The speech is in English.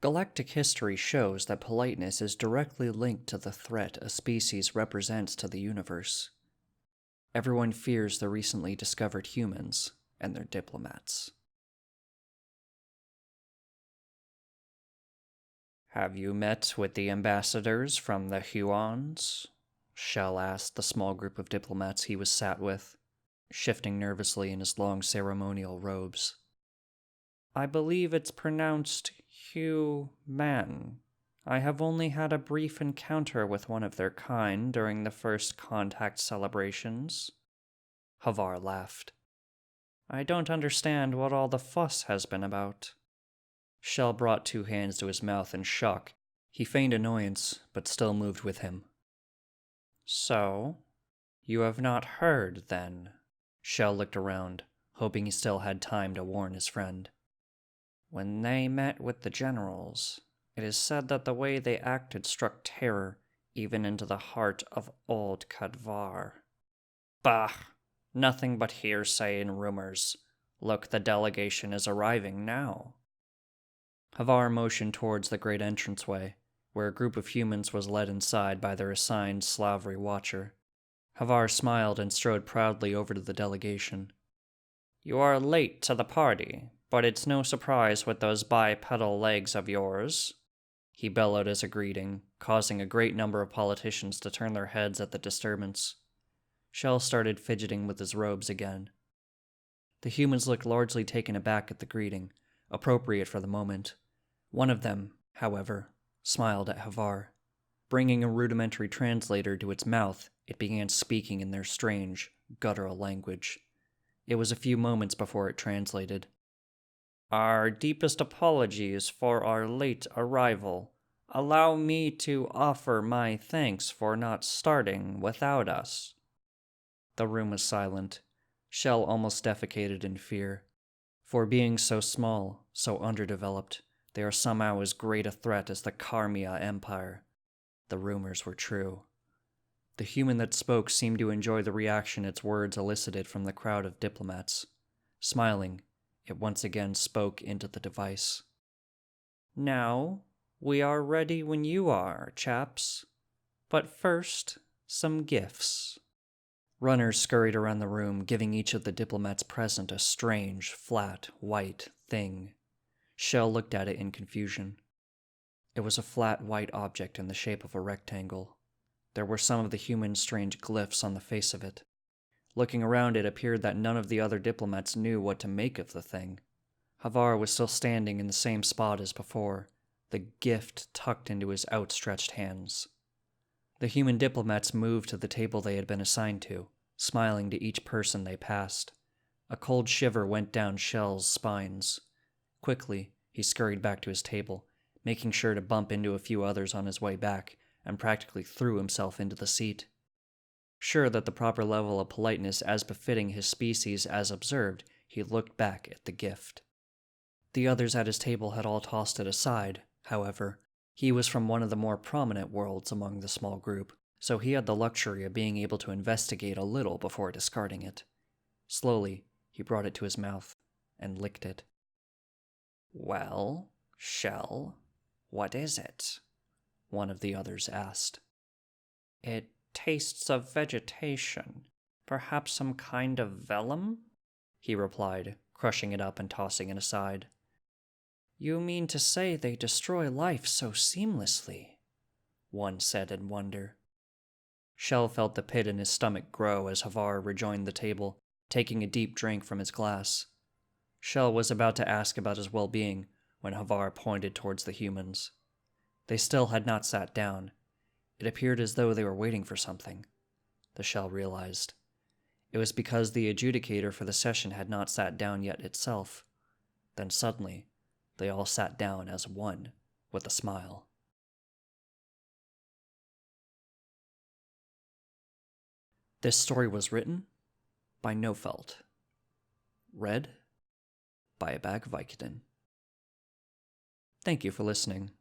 Galactic history shows that politeness is directly linked to the threat a species represents to the universe. Everyone fears the recently discovered humans and their diplomats. "Have you met with the ambassadors from the Huons?" Shell asked the small group of diplomats he was sat with, shifting nervously in his long ceremonial robes. "I believe it's pronounced Hugh-man. I have only had a brief encounter with one of their kind during the first contact celebrations." Havar laughed. "I don't understand what all the fuss has been about." Shell brought two hands to his mouth in shock. He feigned annoyance, but still moved with him. "So, you have not heard, then?" Shell looked around, hoping he still had time to warn his friend. "When they met with the generals, it is said that the way they acted struck terror even into the heart of old Kadvar." "Bah! Nothing but hearsay and rumors. Look, the delegation is arriving now." Havar motioned towards the great entranceway, where a group of humans was led inside by their assigned Slavry watcher. Havar smiled and strode proudly over to the delegation. "You are late to the party, but it's no surprise with those bipedal legs of yours," he bellowed as a greeting, causing a great number of politicians to turn their heads at the disturbance. Shell started fidgeting with his robes again. The humans looked largely taken aback at the greeting, appropriate for the moment. One of them, however, smiled at Havar. Bringing a rudimentary translator to its mouth, it began speaking in their strange, guttural language. It was a few moments before it translated. "Our deepest apologies for our late arrival. Allow me to offer my thanks for not starting without us." The room was silent. Shell almost defecated in fear. For being so small, so underdeveloped, they are somehow as great a threat as the Karmia Empire. The rumors were true. The human that spoke seemed to enjoy the reaction its words elicited from the crowd of diplomats. Smiling, it once again spoke into the device. "Now, we are ready when you are, chaps. But first, some gifts." Runners scurried around the room, giving each of the diplomats present a strange, flat, white thing. Shell looked at it in confusion. It was a flat, white object in the shape of a rectangle. There were some of the human strange glyphs on the face of it. Looking around, it appeared that none of the other diplomats knew what to make of the thing. Havar was still standing in the same spot as before, the gift tucked into his outstretched hands. The human diplomats moved to the table they had been assigned to, smiling to each person they passed. A cold shiver went down Shell's spines. Quickly, he scurried back to his table, making sure to bump into a few others on his way back, and practically threw himself into the seat. Sure that the proper level of politeness as befitting his species as observed, he looked back at the gift. The others at his table had all tossed it aside, however. He was from one of the more prominent worlds among the small group, so he had the luxury of being able to investigate a little before discarding it. Slowly, he brought it to his mouth and licked it. "Well, Shell, what is it?" one of the others asked. "It tastes of vegetation, perhaps some kind of vellum," he replied, crushing it up and tossing it aside. "You mean to say they destroy life so seamlessly?" one said in wonder. Shell felt the pit in his stomach grow as Havar rejoined the table, taking a deep drink from his glass. Shell was about to ask about his well-being when Havar pointed towards the humans. They still had not sat down. It appeared as though they were waiting for something. The Shell realized. It was because the adjudicator for the session had not sat down yet itself. Then suddenly, they all sat down as one, with a smile. This story was written by Nofelt. Read by a bag of Vicodin. Thank you for listening.